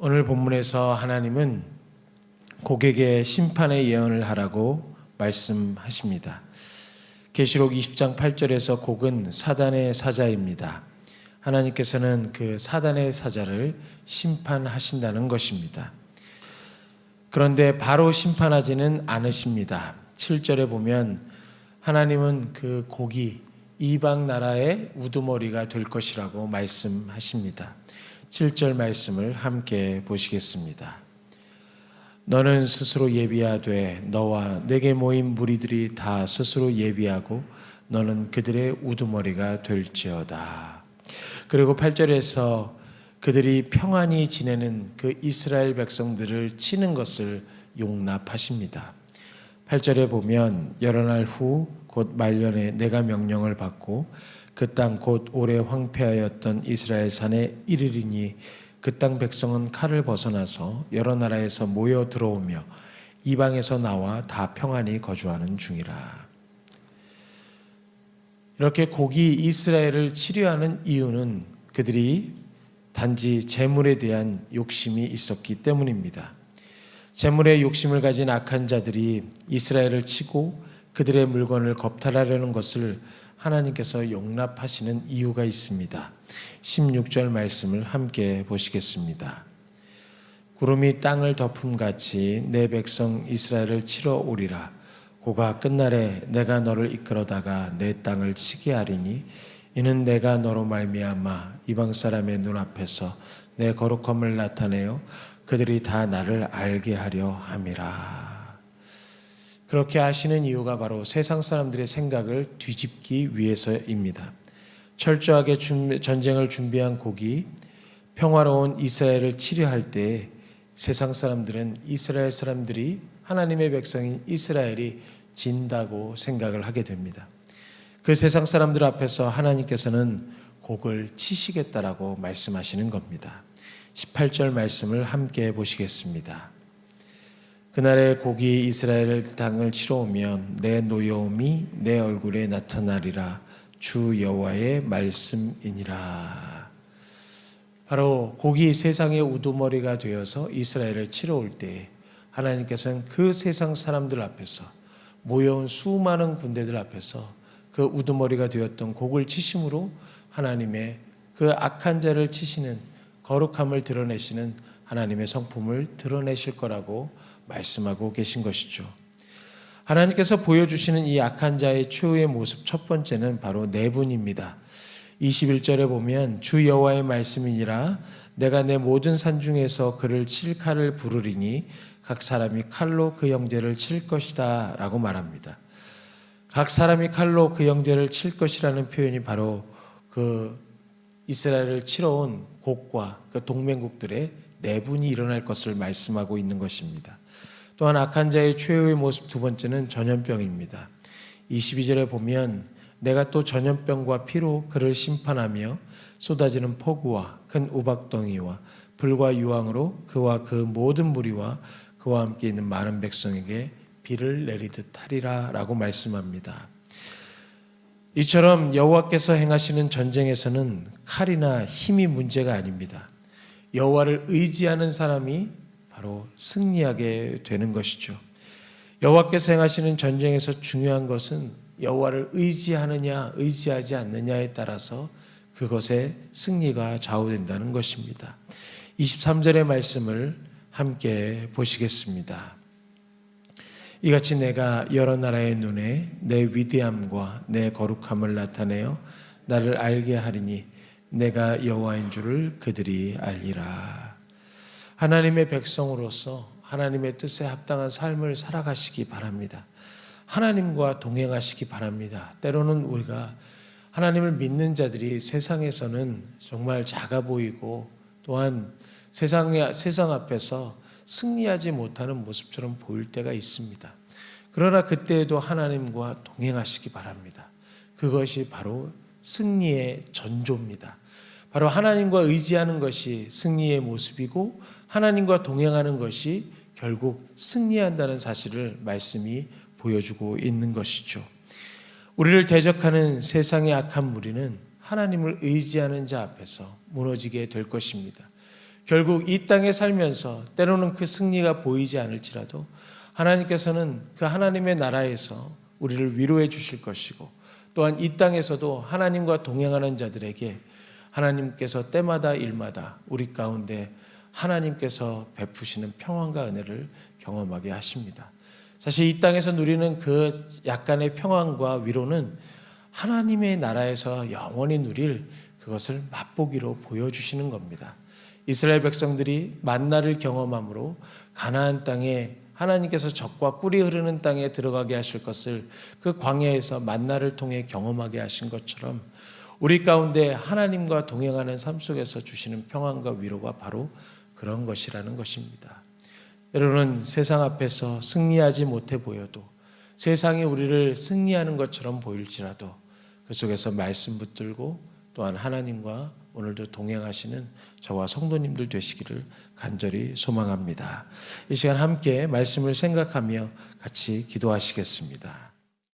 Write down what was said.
오늘 본문에서 하나님은 곡에게 심판의 예언을 하라고 말씀하십니다. 계시록 20장 8절에서 곡은 사단의 사자입니다. 하나님께서는 그 사단의 사자를 심판하신다는 것입니다. 그런데 바로 심판하지는 않으십니다. 7절에 보면 하나님은 그 곡이 이방 나라의 우두머리가 될 것이라고 말씀하십니다. 7절 말씀을 함께 보시겠습니다. 너는 스스로 예비하되 너와 내게 모인 무리들이 다 스스로 예비하고 너는 그들의 우두머리가 될지어다. 그리고 8절에서 그들이 평안히 지내는 그 이스라엘 백성들을 치는 것을 용납하십니다. 8절에 보면 여러 날 후 곧 말년에 내가 명령을 받고 그 땅 곧 오래 황폐하였던 이스라엘 산에 이르리니 그 땅 백성은 칼을 벗어나서 여러 나라에서 모여 들어오며 이방에서 나와 다 평안히 거주하는 중이라. 이렇게 곡이 이스라엘을 치료하는 이유는 그들이 단지 재물에 대한 욕심이 있었기 때문입니다. 재물에 욕심을 가진 악한 자들이 이스라엘을 치고 그들의 물건을 겁탈하려는 것을 하나님께서 용납하시는 이유가 있습니다. 16절 말씀을 함께 보시겠습니다. 구름이 땅을 덮음같이 내 백성 이스라엘을 치러 오리라. 고가 끝날에 내가 너를 이끌어다가 내 땅을 치게 하리니 이는 내가 너로 말미암아 이방 사람의 눈앞에서 내 거룩함을 나타내어 그들이 다 나를 알게 하려 함이라. 그렇게 하시는 이유가 바로 세상 사람들의 생각을 뒤집기 위해서입니다. 철저하게 전쟁을 준비한 곡이 평화로운 이스라엘을 치료할 때 세상 사람들은 이스라엘 사람들이 하나님의 백성인 이스라엘이 진다고 생각을 하게 됩니다. 그 세상 사람들 앞에서 하나님께서는 곡을 치시겠다라고 말씀하시는 겁니다. 18절 말씀을 함께 보시겠습니다. 그날에 곡이 이스라엘 땅을 치러 오면 내 노여움이 내 얼굴에 나타나리라. 주 여호와의 말씀이니라. 바로 곡이 세상의 우두머리가 되어서 이스라엘을 치러 올 때 하나님께서는 그 세상 사람들 앞에서 모여온 수많은 군대들 앞에서 그 우두머리가 되었던 곡을 치심으로 하나님의 그 악한 자를 치시는 거룩함을 드러내시는 하나님의 성품을 드러내실 거라고 말씀하고 계신 것이죠. 하나님께서 보여주시는 이 악한 자의 최후의 모습 첫 번째는 바로 내분입니다. 21절에 보면 주 여호와의 말씀이니라 내가 내 모든 산 중에서 그를 칠 칼을 부르리니 각 사람이 칼로 그 형제를 칠 것이다 라고 말합니다. 각 사람이 칼로 그 형제를 칠 것이라는 표현이 바로 그 이스라엘을 치러 온 곡과 그 동맹국들의 내분이 일어날 것을 말씀하고 있는 것입니다. 또한 악한 자의 최후의 모습 두 번째는 전염병입니다. 22절에 보면 내가 또 전염병과 피로 그를 심판하며 쏟아지는 폭우와 큰 우박덩이와 불과 유황으로 그와 그 모든 무리와 그와 함께 있는 많은 백성에게 비를 내리듯 하리라 라고 말씀합니다. 이처럼 여호와께서 행하시는 전쟁에서는 칼이나 힘이 문제가 아닙니다. 여호와를 의지하는 사람이 바로 승리하게 되는 것이죠. 여호와께서 행하시는 전쟁에서 중요한 것은 여호와를 의지하느냐 의지하지 않느냐에 따라서 그것의 승리가 좌우된다는 것입니다. 23절의 말씀을 함께 보시겠습니다. 이같이 내가 여러 나라의 눈에 내 위대함과 내 거룩함을 나타내어 나를 알게 하리니 내가 여호와인 줄을 그들이 알리라. 하나님의 백성으로서 하나님의 뜻에 합당한 삶을 살아가시기 바랍니다. 하나님과 동행하시기 바랍니다. 때로는 우리가 하나님을 믿는 자들이 세상에서는 정말 작아 보이고 또한 세상 앞에서 승리하지 못하는 모습처럼 보일 때가 있습니다. 그러나 그때에도 하나님과 동행하시기 바랍니다. 그것이 바로 승리의 전조입니다. 바로 하나님과 의지하는 것이 승리의 모습이고 하나님과 동행하는 것이 결국 승리한다는 사실을 말씀이 보여주고 있는 것이죠. 우리를 대적하는 세상의 악한 무리는 하나님을 의지하는 자 앞에서 무너지게 될 것입니다. 결국 이 땅에 살면서 때로는 그 승리가 보이지 않을지라도 하나님께서는 그 하나님의 나라에서 우리를 위로해 주실 것이고, 또한 이 땅에서도 하나님과 동행하는 자들에게 하나님께서 때마다 일마다 우리 가운데 하나님께서 베푸시는 평안과 은혜를 경험하게 하십니다. 사실 이 땅에서 누리는 그 약간의 평안과 위로는 하나님의 나라에서 영원히 누릴 그것을 맛보기로 보여주시는 겁니다. 이스라엘 백성들이 만나를 경험함으로 가나안 땅에 하나님께서 젖과 꿀이 흐르는 땅에 들어가게 하실 것을 그 광야에서 만나를 통해 경험하게 하신 것처럼 우리 가운데 하나님과 동행하는 삶 속에서 주시는 평안과 위로가 바로 그런 것이라는 것입니다. 여러분은 세상 앞에서 승리하지 못해 보여도, 세상이 우리를 승리하는 것처럼 보일지라도 그 속에서 말씀 붙들고 또한 하나님과 오늘도 동행하시는 저와 성도님들 되시기를 간절히 소망합니다. 이 시간 함께 말씀을 생각하며 같이 기도하시겠습니다.